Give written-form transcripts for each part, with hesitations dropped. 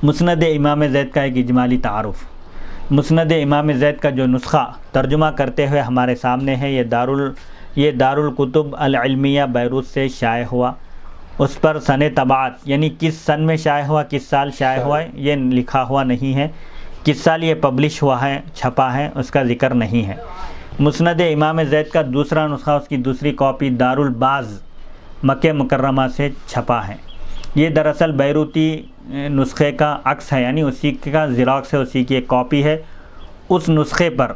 مسند امام زید کا ایک اجمالی تعارف۔ مسند امام زید کا جو نسخہ ترجمہ کرتے ہوئے ہمارے سامنے ہے، یہ دارالکتب العلمیہ بیروت سے شائع ہوا۔ اس پر سن طباعت یعنی کس سن میں شائع ہوا، کس سال شائع ہوا ہے یہ لکھا ہوا نہیں ہے، کس سال یہ پبلش ہوا ہے، چھپا ہے، اس کا ذکر نہیں ہے۔ مسند امام زید کا دوسرا نسخہ، اس کی دوسری کاپی دارالباز مکہ مکرمہ سے چھپا ہے۔ یہ دراصل بیروتی نسخے کا عکس ہے، یعنی اسی کا زیراکس ہے، اسی کی ایک کاپی ہے۔ اس نسخے پر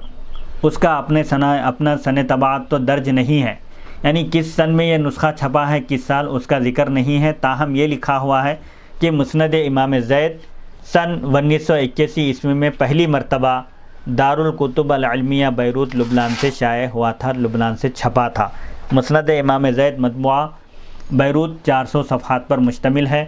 اس کا اپنا سن طباعت تو درج نہیں ہے، یعنی کس سن میں یہ نسخہ چھپا ہے، کس سال، اس کا ذکر نہیں ہے۔ تاہم یہ لکھا ہوا ہے کہ مسند امام زید سن 1981 عیسوی میں پہلی مرتبہ دارالکتب العلمیہ بیروت لبنان سے شائع ہوا تھا، لبنان سے چھپا تھا۔ مسند امام زید مطبوعہ بیروت 400 صفحات پر مشتمل ہے۔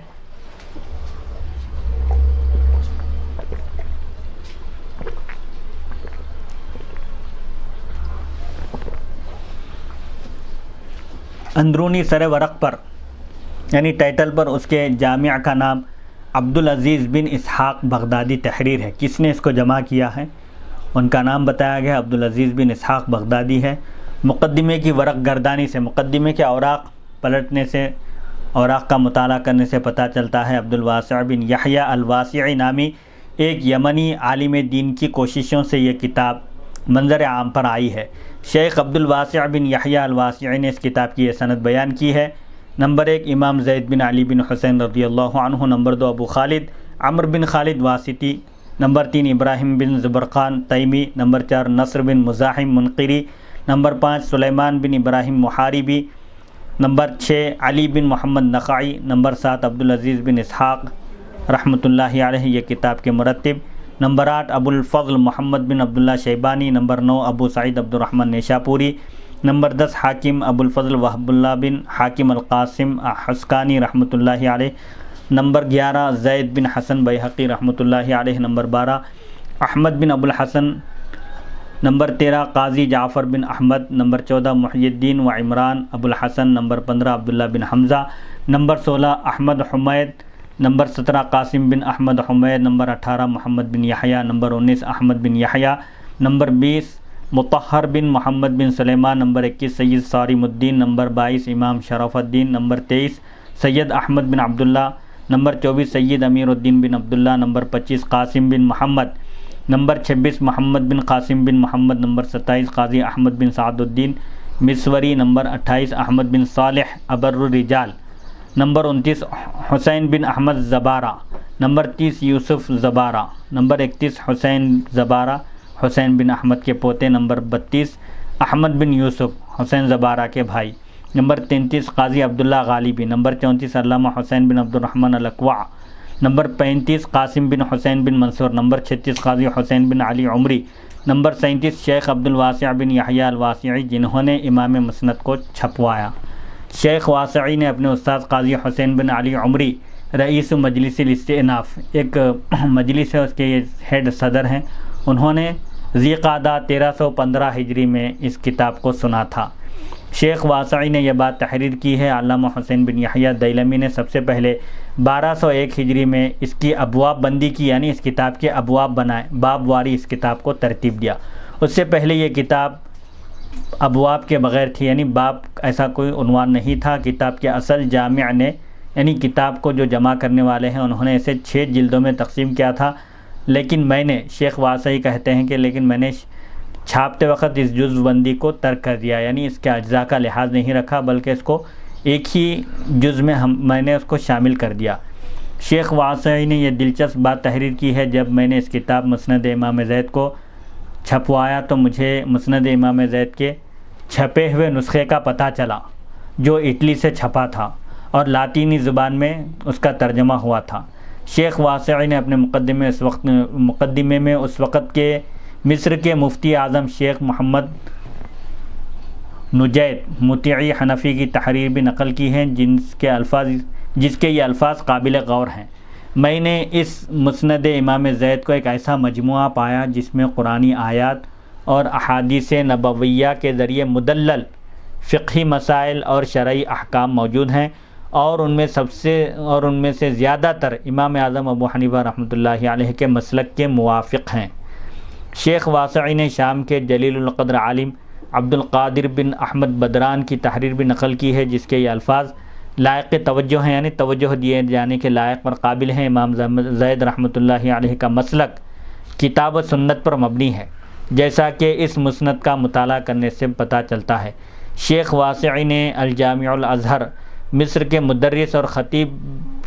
اندرونی سر ورق پر یعنی ٹائٹل پر اس کے جامع کا نام عبدالعزیز بن اسحاق بغدادی تحریر ہے۔ کس نے اس کو جمع کیا ہے، ان کا نام بتایا گیا، عبدالعزیز بن اسحاق بغدادی ہے۔ مقدمے کی ورق گردانی سے، مقدمے کے اوراق پلٹنے سے، اوراق کا مطالعہ کرنے سے پتہ چلتا ہے عبدالواسع بن یحییٰ الواسعی نامی ایک یمنی عالم دین کی کوششوں سے یہ کتاب منظر عام پر آئی ہے۔ شیخ عبدالواسع بن یحییٰ الواسعی نے اس کتاب کی یہ سند بیان کی ہے۔ نمبر 1 امام زید بن علی بن حسین رضی اللہ عنہ، نمبر 2 ابو خالد عمرو بن خالد واسطی، نمبر 3 ابراہیم بن زبرقان تیمی، نمبر 4 نصر بن مزاحم منقری، نمبر 5 سلیمان بن ابراہیم محاربی، نمبر 6 علی بن محمد نخعی، نمبر 7 عبدالعزیز بن اسحاق رحمۃ اللہ علیہ یہ کتاب کے مرتب، نمبر 8 ابو الفضل محمد بن عبداللہ شیبانی، نمبر 9 ابو سعید عبد الرحمن نیشاپوری، نمبر 10 حاکم ابو الفضل وہب اللہ بن حاکم القاسم حسکانی رحمۃ اللہ علیہ، نمبر 11 زید بن حسن بیہقی رحمۃ اللہ علیہ، نمبر 12 احمد بن ابو الحسن، نمبر 13 قاضی جعفر بن احمد، نمبر 14 محی الدین و عمران ابو الحسن، نمبر 15 عبداللہ بن حمزہ، نمبر 16 احمد حمید، نمبر 17 قاسم بن احمد حمید، نمبر 18 محمد بن یحییٰ، نمبر 19 احمد بن یحییٰ، نمبر 20 مطہر بن محمد بن سلیمان، نمبر 21 سید صارم الدین، نمبر 22 امام شرف الدین، نمبر 23 سید احمد بن عبداللہ، نمبر 24 سید امیر الدین بن عبداللہ، نمبر 25 قاسم بن محمد، نمبر 26 محمد بن قاسم بن محمد، نمبر 27 قاضی احمد بن سعد الدین مصوری، نمبر 28 احمد بن صالح ابر الرجال، نمبر 29 حسین بن احمد زبارہ، نمبر 30 یوسف زبارہ، نمبر 31 حسین زبارہ حسین بن احمد کے پوتے، نمبر 32 احمد بن یوسف حسین زبارہ کے بھائی، نمبر 33 قاضی عبداللہ غالبی، نمبر 34 علامہ حسین بن عبد الرحمن الاکوع، نمبر 35 قاسم بن حسین بن منصور، نمبر 36 قاضی حسین بن علی عمری، نمبر 37 شیخ عبدالواسع بن یحییٰ الواسعی جنہوں نے امام مسند کو چھپوایا۔ شیخ واسعی نے اپنے استاد قاضی حسین بن علی عمری رئیس مجلس الاستئناف، ایک مجلس ہے اس کے یہ ہیڈ صدر ہیں، انہوں نے ذی قعدہ 1315 ہجری میں اس کتاب کو سنا تھا۔ شیخ واسعی نے یہ بات تحریر کی ہے۔ علامہ حسین بن یحییٰ دیلمی نے سب سے پہلے 1201 ہجری میں اس کی ابواب بندی کی، یعنی اس کتاب کے ابواب بنائے، باب واری اس کتاب کو ترتیب دیا۔ اس سے پہلے یہ کتاب ابواب کے بغیر تھی، یعنی باب ایسا کوئی عنوان نہیں تھا۔ کتاب کے اصل جامع نے، یعنی کتاب کو جو جمع کرنے والے ہیں انہوں نے اسے 6 جلدوں میں تقسیم کیا تھا، لیکن میں نے، شیخ واسعی کہتے ہیں کہ لیکن میں نے چھاپتے وقت اس جزو بندی کو ترک کر دیا، یعنی اس کے اجزاء کا لحاظ نہیں رکھا بلکہ اس کو ایک ہی جز میں میں نے اس کو شامل کر دیا۔ شیخ واسعی نے یہ دلچسپ بات تحریر کی ہے، جب میں نے اس کتاب مسند امام زید کو چھپوایا تو مجھے مسند امام زید کے چھپے ہوئے نسخے کا پتہ چلا جو اٹلی سے چھپا تھا اور لاطینی زبان میں اس کا ترجمہ ہوا تھا۔ شیخ واسعی نے اپنے مقدمے میں اس وقت کے مصر کے مفتی اعظم شیخ محمد نجید مطیعی حنفی کی تحریر بھی نقل کی ہے، جس کے یہ الفاظ قابل غور ہیں۔ میں نے اس مسند امام زید کو ایک ایسا مجموعہ پایا جس میں قرآنی آیات اور احادیث نبویہ کے ذریعے مدلل فقہی مسائل اور شرعی احکام موجود ہیں، اور ان میں سے زیادہ تر امام اعظم ابو حنیفہ رحمۃ اللہ علیہ کے مسلک کے موافق ہیں۔ شیخ واسعی نے شام کے جلیل القدر عالم عبد القادر بن احمد بدران کی تحریر بھی نقل کی ہے، جس کے یہ الفاظ لائق توجہ ہیں، یعنی توجہ دیے جانے کے لائق پر قابل ہیں۔ امام زید رحمۃ اللہ علیہ کا مسلک کتاب و سنت پر مبنی ہے، جیسا کہ اس مسند کا مطالعہ کرنے سے پتہ چلتا ہے۔ شیخ واسعی نے الجامع الازہر مصر کے مدرس اور خطیب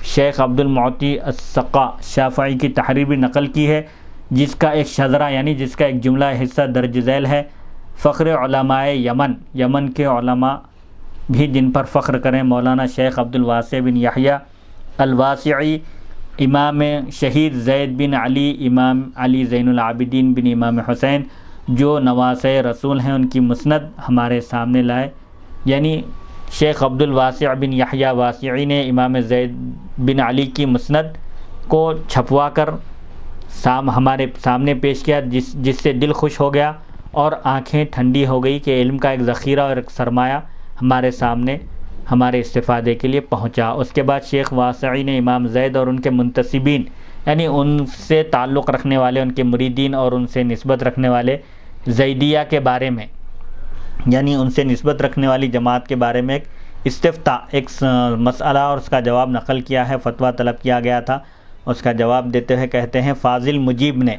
شیخ عبد المعطی السقا شافعی کی تحریر بھی نقل کی ہے، جس کا ایک شذرہ یعنی جس کا ایک جملہ حصہ درج ذیل ہے۔ فخر علماء یمن کے علماء بھی جن پر فخر کریں، مولانا شیخ عبد الواسع بن یحییٰ الواسعی، امام شہید زید بن علی، امام علی زین العابدین بن امام حسین جو نواسۂ رسول ہیں، ان کی مسند ہمارے سامنے لائے۔ یعنی شیخ عبد الواسع بن یحییٰ واسعی نے امام زید بن علی کی مسند کو چھپوا کر ہمارے سامنے پیش کیا، جس سے دل خوش ہو گیا اور آنکھیں ٹھنڈی ہو گئی کہ علم کا ایک ذخیرہ اور ایک سرمایہ ہمارے سامنے ہمارے استفادے کے لیے پہنچا۔ اس کے بعد شیخ واسعی نے امام زید اور ان کے منتسبین یعنی ان سے تعلق رکھنے والے، ان کے مریدین اور ان سے نسبت رکھنے والے زیدیہ کے بارے میں، یعنی ان سے نسبت رکھنے والی جماعت کے بارے میں ایک استفتاء، ایک مسئلہ اور اس کا جواب نقل کیا ہے، فتویٰ طلب کیا گیا تھا۔ اس کا جواب دیتے ہوئے کہتے ہیں فاضل مجیب نے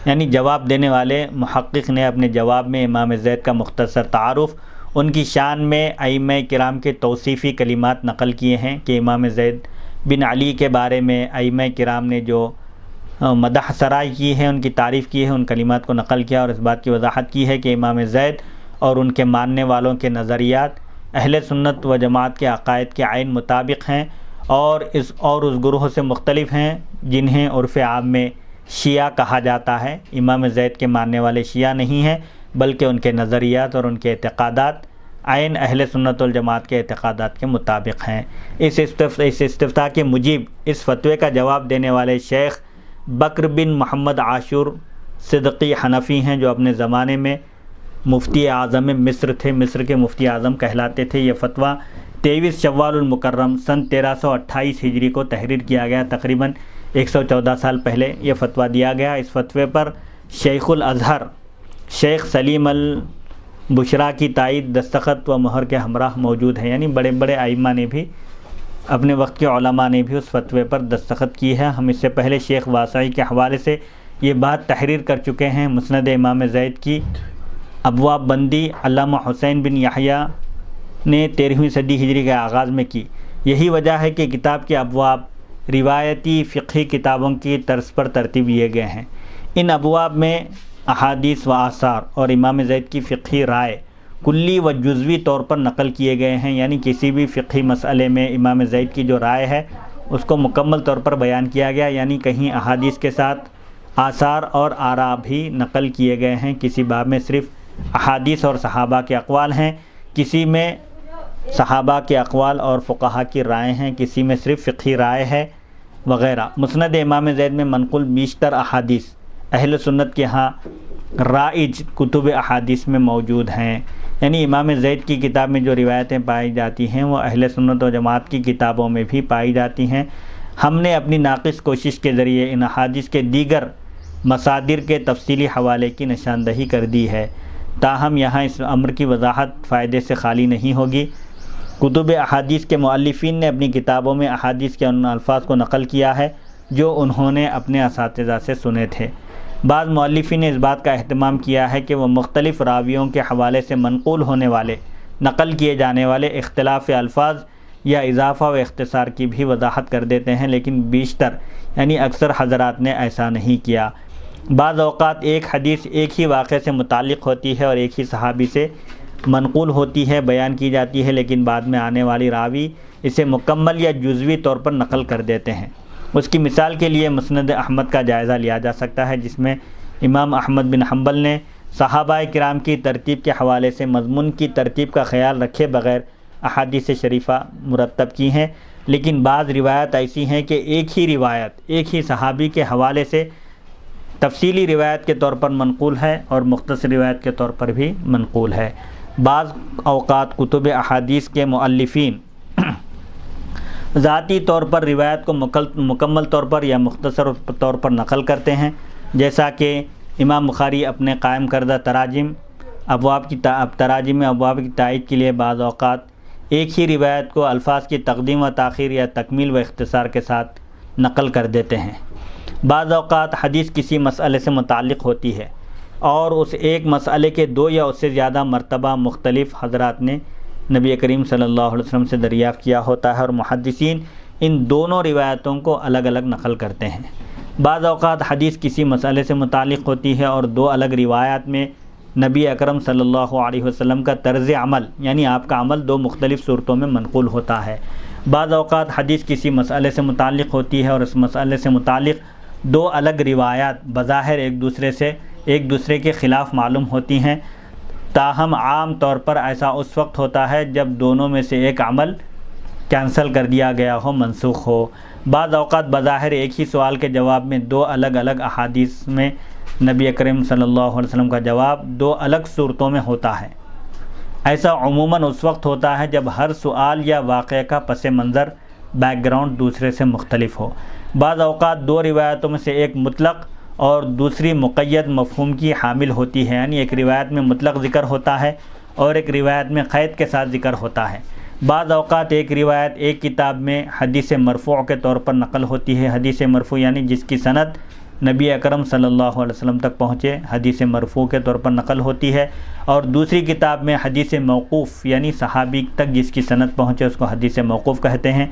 یعنی جواب دینے والے محقق نے اپنے جواب میں امام زید کا مختصر تعارف، ان کی شان میں ائمہ کرام کے توصیفی کلمات نقل کیے ہیں کہ امام زید بن علی کے بارے میں ائمہ کرام نے جو مدح سرائی کی ہے، ان کی تعریف کی ہے، ان کلمات کو نقل کیا اور اس بات کی وضاحت کی ہے کہ امام زید اور ان کے ماننے والوں کے نظریات اہل سنت و جماعت کے عقائد کے عین مطابق ہیں اور اس گروہ سے مختلف ہیں جنہیں عرف عام میں شیعہ کہا جاتا ہے۔ امام زید کے ماننے والے شیعہ نہیں ہیں، بلکہ ان کے نظریات اور ان کے اعتقادات عین اہل سنت والجماعت کے اعتقادات کے مطابق ہیں۔ اس استفتاء کے مجیب اس فتوے کا جواب دینے والے شیخ بکر بن محمد عاشور صدقی حنفی ہیں، جو اپنے زمانے میں مفتی اعظم مصر تھے، مصر کے مفتی اعظم کہلاتے تھے۔ یہ فتویٰ 23 شوال المکرم سن 1328 ہجری کو تحریر کیا گیا، تقریباً 114 سال پہلے یہ فتویٰ دیا گیا۔ اس فتوے پر شیخ الازہر شیخ سلیم البشرا کی تائید دستخط و مہر کے ہمراہ موجود ہے، یعنی بڑے بڑے ائمہ نے بھی، اپنے وقت کے علماء نے بھی اس فتوے پر دستخط کی ہے۔ ہم اس سے پہلے شیخ واسعی کے حوالے سے یہ بات تحریر کر چکے ہیں۔ مسند امام زید کی ابواب بندی علامہ حسین بن یحییٰ نے 13ویں صدی ہجری کے آغاز میں کی۔ یہی وجہ ہے کہ کتاب کے ابواب روایتی فقہی کتابوں کی طرز پر ترتیب دیے گئے ہیں۔ ان ابواب میں احادیث و آثار اور امام زید کی فقہی رائے کلی و جزوی طور پر نقل کیے گئے ہیں، یعنی کسی بھی فقہی مسئلے میں امام زید کی جو رائے ہے اس کو مکمل طور پر بیان کیا گیا، یعنی کہیں احادیث کے ساتھ آثار اور آراء بھی نقل کیے گئے ہیں۔ کسی باب میں صرف احادیث اور صحابہ کے اقوال ہیں، کسی میں صحابہ کے اقوال اور فقہا کی رائے ہیں، کسی میں صرف فقہی رائے ہے وغیرہ۔ مسند امام زید میں منقول بیشتر احادیث اہل سنت کے ہاں رائج کتب احادیث میں موجود ہیں، یعنی امام زید کی کتاب میں جو روایتیں پائی جاتی ہیں وہ اہل سنت و جماعت کی کتابوں میں بھی پائی جاتی ہیں۔ ہم نے اپنی ناقص کوشش کے ذریعے ان احادیث کے دیگر مصادر کے تفصیلی حوالے کی نشاندہی کر دی ہے، تاہم یہاں اس امر کی وضاحت فائدے سے خالی نہیں ہوگی۔ کتب احادیث کے مؤلفین نے اپنی کتابوں میں احادیث کے ان الفاظ کو نقل کیا ہے جو انہوں نے اپنے اساتذہ سے سنے تھے۔ بعض مؤلفین نے اس بات کا اہتمام کیا ہے کہ وہ مختلف راویوں کے حوالے سے منقول ہونے والے، نقل کیے جانے والے اختلاف الفاظ یا اضافہ و اختصار کی بھی وضاحت کر دیتے ہیں، لیکن بیشتر یعنی اکثر حضرات نے ایسا نہیں کیا۔ بعض اوقات ایک حدیث ایک ہی واقعے سے متعلق ہوتی ہے اور ایک ہی صحابی سے منقول ہوتی ہے، بیان کی جاتی ہے، لیکن بعد میں آنے والی راوی اسے مکمل یا جزوی طور پر نقل کر دیتے ہیں۔ اس کی مثال کے لیے مسند احمد کا جائزہ لیا جا سکتا ہے، جس میں امام احمد بن حنبل نے صحابہ کرام کی ترتیب کے حوالے سے مضمون کی ترتیب کا خیال رکھے بغیر احادیث شریفہ مرتب کی ہیں، لیکن بعض روایت ایسی ہیں کہ ایک ہی روایت ایک ہی صحابی کے حوالے سے تفصیلی روایت کے طور پر منقول ہے اور مختصر روایت کے طور پر بھی منقول ہے۔ بعض اوقات کتب احادیث کے مؤلفین ذاتی طور پر روایت کو مکمل طور پر یا مختصر طور پر نقل کرتے ہیں، جیسا کہ امام بخاری اپنے قائم کردہ تراجم ابواب کی تائید کے لیے بعض اوقات ایک ہی روایت کو الفاظ کی تقدیم و تاخیر یا تکمیل و اختصار کے ساتھ نقل کر دیتے ہیں۔ بعض اوقات حدیث کسی مسئلے سے متعلق ہوتی ہے اور اس ایک مسئلے کے 2 یا اس سے زیادہ مرتبہ مختلف حضرات نے نبی کریم صلی اللہ علیہ وسلم سے دریافت کیا ہوتا ہے اور محدثین ان دونوں روایتوں کو الگ الگ نقل کرتے ہیں۔ بعض اوقات حدیث کسی مسئلے سے متعلق ہوتی ہے اور 2 الگ روایات میں نبی اکرم صلی اللہ علیہ وسلم کا طرز عمل یعنی آپ کا عمل 2 مختلف صورتوں میں منقول ہوتا ہے۔ بعض اوقات حدیث کسی مسئلے سے متعلق ہوتی ہے اور اس مسئلے سے متعلق 2 الگ روایات بظاہر ایک دوسرے کے خلاف معلوم ہوتی ہیں، تاہم عام طور پر ایسا اس وقت ہوتا ہے جب دونوں میں سے ایک عمل کینسل کر دیا گیا ہو، منسوخ ہو۔ بعض اوقات بظاہر ایک ہی سوال کے جواب میں 2 الگ الگ احادیث میں نبی کریم صلی اللہ علیہ وسلم کا جواب 2 الگ صورتوں میں ہوتا ہے۔ ایسا عموماً اس وقت ہوتا ہے جب ہر سوال یا واقعہ کا پس منظر بیک گراؤنڈ دوسرے سے مختلف ہو۔ بعض اوقات 2 روایتوں میں سے ایک مطلق اور دوسری مقید مفہوم کی حامل ہوتی ہے، یعنی ایک روایت میں مطلق ذکر ہوتا ہے اور ایک روایت میں قید کے ساتھ ذکر ہوتا ہے۔ بعض اوقات ایک روایت ایک کتاب میں حدیث مرفوع کے طور پر نقل ہوتی ہے۔ حدیث مرفوع یعنی جس کی سند نبی اکرم صلی اللہ علیہ وسلم تک پہنچے، حدیث مرفوع کے طور پر نقل ہوتی ہے، اور دوسری کتاب میں حدیث موقوف یعنی صحابی تک جس کی سند پہنچے اس کو حدیث موقوف کہتے ہیں۔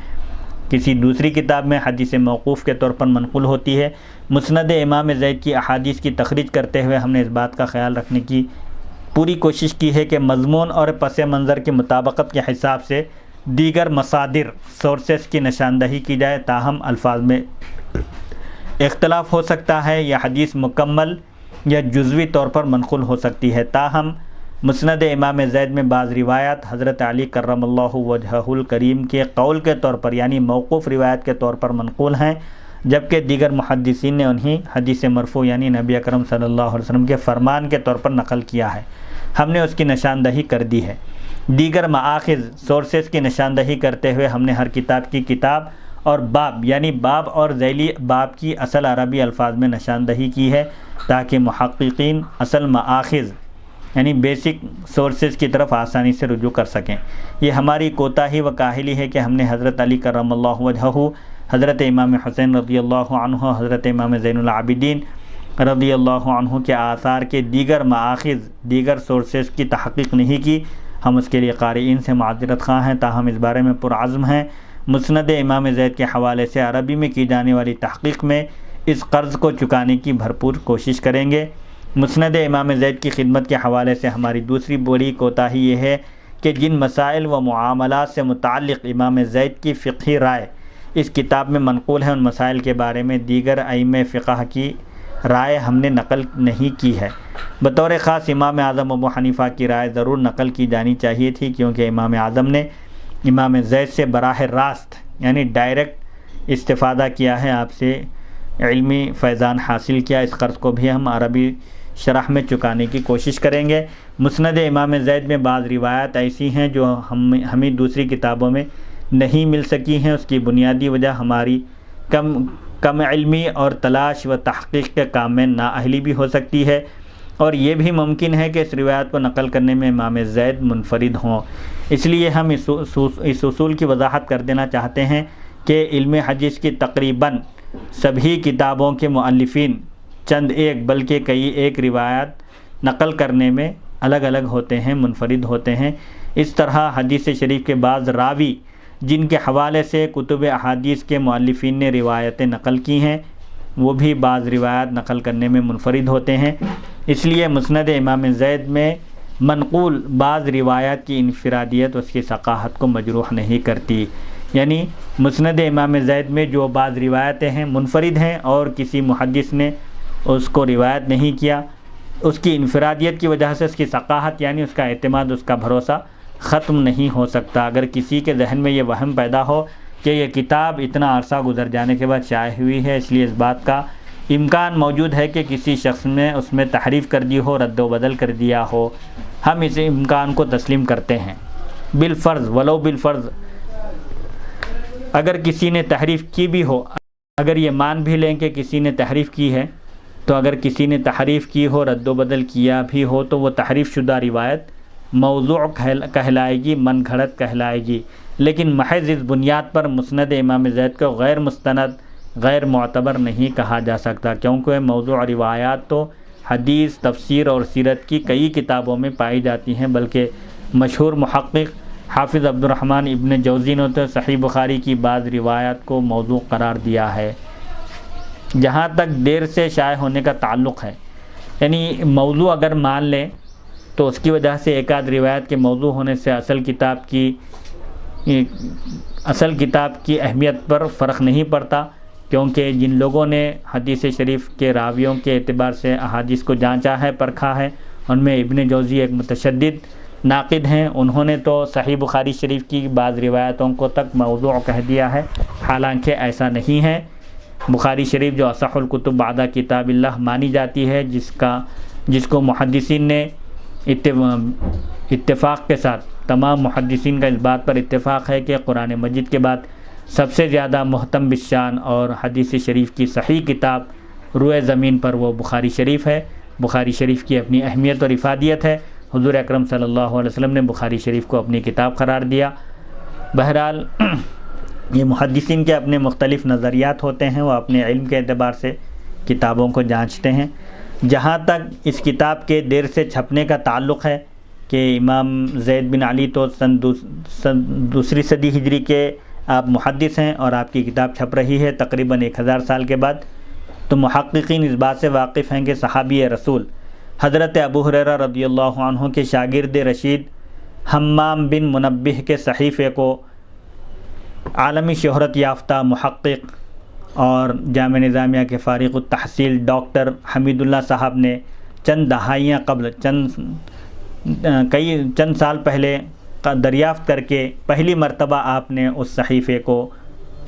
کسی دوسری کتاب میں حدیث موقوف کے طور پر منقول ہوتی ہے۔ مسند امام زید کی احادیث کی تخریج کرتے ہوئے ہم نے اس بات کا خیال رکھنے کی پوری کوشش کی ہے کہ مضمون اور پس منظر کی مطابقت کے حساب سے دیگر مصادر سورسز کی نشاندہی کی جائے، تاہم الفاظ میں اختلاف ہو سکتا ہے یا حدیث مکمل یا جزوی طور پر منقول ہو سکتی ہے۔ تاہم مسند امام زید میں بعض روایات حضرت علی کرم اللہ وجہہ الکریم کے قول کے طور پر یعنی موقوف روایت کے طور پر منقول ہیں، جبکہ دیگر محدثین نے انہیں حدیث مرفوع یعنی نبی اکرم صلی اللہ علیہ وسلم کے فرمان کے طور پر نقل کیا ہے۔ ہم نے اس کی نشاندہی کر دی ہے۔ دیگر مآخذ سورسز کی نشاندہی کرتے ہوئے ہم نے ہر کتاب کی کتاب اور باب یعنی باب اور ذیلی باب کی اصل عربی الفاظ میں نشاندہی کی ہے، تاکہ محققین اصل مآخذ یعنی بیسک سورسز کی طرف آسانی سے رجوع کر سکیں۔ یہ ہماری کوتاہی و کاہلی ہے کہ ہم نے حضرت علی کرم اللہ وجہہ، حضرت امام حسین رضی اللہ عنہ، حضرت امام زین العابدین رضی اللہ عنہ کے آثار کے دیگر مآخذ دیگر سورسز کی تحقیق نہیں کی۔ ہم اس کے لیے قارئین سے معذرت خواہ ہیں، تاہم اس بارے میں پرعزم ہیں۔ مسند امام زید کے حوالے سے عربی میں کی جانے والی تحقیق میں اس قرض کو چکانے کی بھرپور کوشش کریں گے۔ مسند امام زید کی خدمت کے حوالے سے ہماری دوسری بڑی کوتاہی یہ ہے کہ جن مسائل و معاملات سے متعلق امام زید کی فقہی رائے اس کتاب میں منقول ہے، ان مسائل کے بارے میں دیگر ائمہ فقہ کی رائے ہم نے نقل نہیں کی ہے۔ بطور خاص امام اعظم ابو حنیفہ کی رائے ضرور نقل کی جانی چاہیے تھی، کیونکہ امام اعظم نے امام زید سے براہ راست یعنی ڈائریکٹ استفادہ کیا ہے، آپ سے علمی فیضان حاصل کیا۔ اس قرض کو بھی ہم عربی شرح میں چکانے کی کوشش کریں گے۔ مسند امام زید میں بعض روایات ایسی ہیں جو ہمیں دوسری کتابوں میں نہیں مل سکی ہیں۔ اس کی بنیادی وجہ ہماری کم علمی اور تلاش و تحقیق کے کام میں نااہلی بھی ہو سکتی ہے، اور یہ بھی ممکن ہے کہ اس روایت کو نقل کرنے میں امام زید منفرد ہوں۔ اس لیے ہم اس اصول کی وضاحت کر دینا چاہتے ہیں کہ علم حدیث کی تقریباً سبھی کتابوں کے مؤلفین چند ایک بلکہ کئی ایک روایات نقل کرنے میں الگ الگ ہوتے ہیں، منفرد ہوتے ہیں۔ اس طرح حدیث شریف کے بعض راوی جن کے حوالے سے کتب احادیث کے مؤلفین نے روایتیں نقل کی ہیں، وہ بھی بعض روایات نقل کرنے میں منفرد ہوتے ہیں۔ اس لیے مسند امام زید میں منقول بعض روایات کی انفرادیت اس کی ثقاہت کو مجروح نہیں کرتی، یعنی مسند امام زید میں جو بعض روایتیں ہیں منفرد ہیں اور کسی محدث نے اس کو روایت نہیں کیا، اس کی انفرادیت کی وجہ سے اس کی ثقاہت یعنی اس کا اعتماد، اس کا بھروسہ ختم نہیں ہو سکتا۔ اگر کسی کے ذہن میں یہ وہم پیدا ہو کہ یہ کتاب اتنا عرصہ گزر جانے کے بعد شائع ہوئی ہے، اس لیے اس بات کا امکان موجود ہے کہ کسی شخص نے اس میں تحریف کر دی ہو، رد و بدل کر دیا ہو، ہم اس امکان کو تسلیم کرتے ہیں۔ بالفرض ولو بالفرض اگر کسی نے تحریف کی بھی ہو، اگر یہ مان بھی لیں کہ کسی نے تحریف کی ہے، تو اگر کسی نے تحریف کی ہو، رد و بدل کیا بھی ہو، تو وہ تحریف شدہ روایت موضوع کہلائے گی، من گھڑت کہلائے گی، لیکن محض اس بنیاد پر مسند امام زید کو غیر مستند، غیر معتبر نہیں کہا جا سکتا، کیونکہ موضوع روایات تو حدیث، تفسیر اور سیرت کی کئی کتابوں میں پائی جاتی ہیں، بلکہ مشہور محقق حافظ عبد الرحمن ابن جوزی نے تو صحیح بخاری کی بعض روایات کو موضوع قرار دیا ہے۔ جہاں تک دیر سے شائع ہونے کا تعلق ہے، یعنی موضوع اگر مان لیں تو اس کی وجہ سے ایک آدھ روایت کے موضوع ہونے سے اصل کتاب کی اہمیت پر فرق نہیں پڑتا، کیونکہ جن لوگوں نے حدیث شریف کے راویوں کے اعتبار سے احادیث کو جانچا ہے، پرکھا ہے، ان میں ابن جوزی ایک متشدد ناقد ہیں، انہوں نے تو صحیح بخاری شریف کی بعض روایتوں کو تک موضوع کہہ دیا ہے، حالانکہ ایسا نہیں ہے۔ بخاری شریف جو اصح الکتب بعد کتاب اللہ مانی جاتی ہے، جس کو محدثین نے اتفاق کے ساتھ، تمام محدثین کا اس بات پر اتفاق ہے کہ قرآن مجید کے بعد سب سے زیادہ محتم بالشان اور حدیث شریف کی صحیح کتاب روئے زمین پر وہ بخاری شریف ہے۔ بخاری شریف کی اپنی اہمیت اور افادیت ہے، حضور اکرم صلی اللہ علیہ وسلم نے بخاری شریف کو اپنی کتاب قرار دیا۔ بہرحال یہ محدثین کے اپنے مختلف نظریات ہوتے ہیں، وہ اپنے علم کے اعتبار سے کتابوں کو جانچتے ہیں۔ جہاں تک اس کتاب کے دیر سے چھپنے کا تعلق ہے کہ امام زید بن علی تو دوسری صدی ہجری کے آپ محدث ہیں اور آپ کی کتاب چھپ رہی ہے تقریباً 1000 سال کے بعد، تو محققین اس بات سے واقف ہیں کہ صحابی رسول حضرت ابو ہریرہ رضی اللہ عنہ کے شاگرد رشید حمام بن منبہ کے صحیفے کو عالمی شہرت یافتہ محقق اور جامع نظامیہ کے فارغ التحصیل ڈاکٹر حمید اللہ صاحب نے چند دہائیاں قبل، چند سال پہلے دریافت کر کے پہلی مرتبہ آپ نے اس صحیفے کو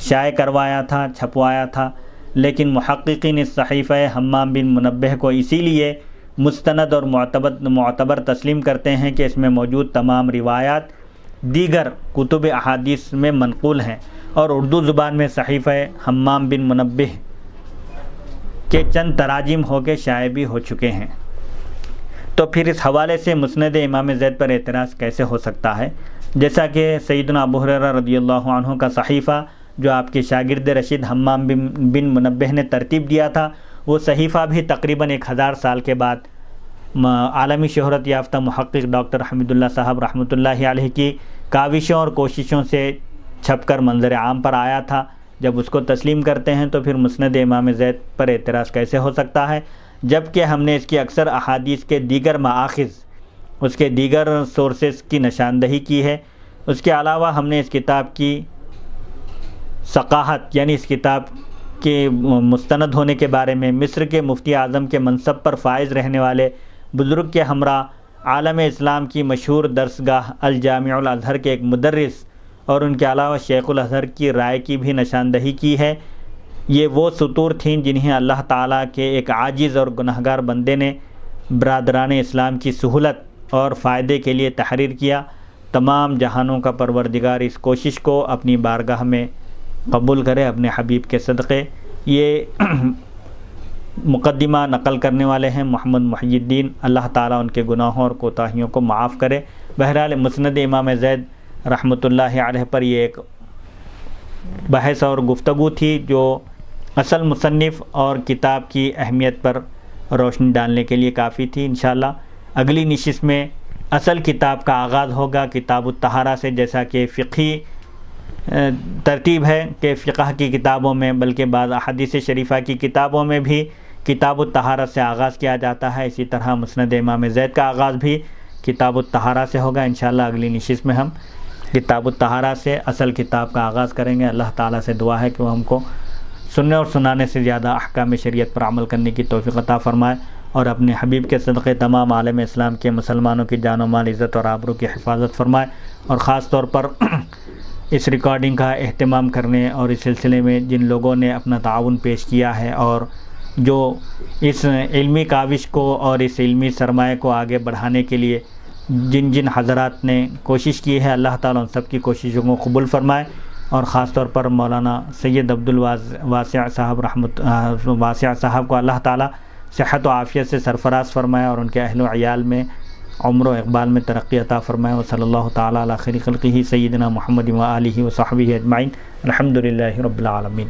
شائع کروایا تھا، چھپوایا تھا، لیکن محققین اس صحیفہ حمام بن منبہ کو اسی لیے مستند اور معتبر تسلیم کرتے ہیں کہ اس میں موجود تمام روایات دیگر کتب احادیث میں منقول ہیں اور اردو زبان میں صحیفہ حمام بن منبہ کے چند تراجم ہو کے شائع بھی ہو چکے ہیں۔ تو پھر اس حوالے سے مسند امام زید پر اعتراض کیسے ہو سکتا ہے؟ جیسا کہ سیدنا ابو ہریرہ رضی اللہ عنہ کا صحیفہ جو آپ کے شاگرد رشید حمام بن منبہ نے ترتیب دیا تھا، وہ صحیفہ بھی تقریباً 1000 سال کے بعد عالمی شہرت یافتہ محقق ڈاکٹر حمید اللہ صاحب رحمۃ اللہ علیہ کی کاوشوں اور کوششوں سے چھپ کر منظر عام پر آیا تھا۔ جب اس کو تسلیم کرتے ہیں تو پھر مسند امام زید پر اعتراض کیسے ہو سکتا ہے، جبکہ ہم نے اس کی اکثر احادیث کے دیگر مآخذ، اس کے دیگر سورسز کی نشاندہی کی ہے۔ اس کے علاوہ ہم نے اس کتاب کی ثقاہت، یعنی اس کتاب کے مستند ہونے کے بارے میں مصر کے مفتی اعظم کے منصب پر فائز رہنے والے بزرگ کے ہمراہ عالم اسلام کی مشہور درسگاہ الجامع الازہر کے ایک مدرس اور ان کے علاوہ شیخ الازہر کی رائے کی بھی نشاندہی کی ہے۔ یہ وہ سطور تھیں جنہیں اللہ تعالیٰ کے ایک عاجز اور گنہگار بندے نے برادران اسلام کی سہولت اور فائدے کے لیے تحریر کیا۔ تمام جہانوں کا پروردگار اس کوشش کو اپنی بارگاہ میں قبول کرے اپنے حبیب کے صدقے۔ یہ مقدمہ نقل کرنے والے ہیں محمد محی الدین، اللہ تعالیٰ ان کے گناہوں اور کوتاہیوں کو معاف کرے۔ بہرحال مسند امام زید رحمۃ اللہ علیہ پر یہ ایک بحث اور گفتگو تھی جو اصل مصنف اور کتاب کی اہمیت پر روشنی ڈالنے کے لیے کافی تھی۔ انشاءاللہ اگلی نشست میں اصل کتاب کا آغاز ہوگا کتاب الطہارہ سے، جیسا کہ فقہی ترتیب ہے کہ فقہ کی کتابوں میں بلکہ بعض احادیث شریفہ کی کتابوں میں بھی کتاب الطہارہ سے آغاز کیا جاتا ہے، اسی طرح مسند امام زید کا آغاز بھی کتاب الطہارہ سے ہوگا۔ انشاءاللہ اگلی نشست میں ہم کتاب الطہارہ سے اصل کتاب کا آغاز کریں گے۔ اللہ تعالیٰ سے دعا ہے کہ وہ ہم کو سننے اور سنانے سے زیادہ احکام شریعت پر عمل کرنے کی توفیق عطا فرمائے اور اپنے حبیب کے صدقے تمام عالم اسلام کے مسلمانوں کی جان و مال، عزت اور آبرو کی حفاظت فرمائے، اور خاص طور پر اس ریکارڈنگ کا اہتمام کرنے اور اس سلسلے میں جن لوگوں نے اپنا تعاون پیش کیا ہے اور جو اس علمی کاوش کو اور اس علمی سرمایہ کو آگے بڑھانے کے لیے جن حضرات نے کوشش کی ہے، اللہ تعالیٰ ان سب کی کوششوں کو قبول فرمائے اور خاص طور پر مولانا سید عبدالواسع صاحب کو اللہ تعالیٰ صحت و عافیت سے سرفراز فرمائے اور ان کے اہل و عیال میں عمر و اقبال میں ترقی عطا فرمائے. وصلی اللہ تعالیٰ علی خیر خلقہ سیدنا محمد و آلہ و صحبہ اجمعین. الحمدللہ رب العالمین.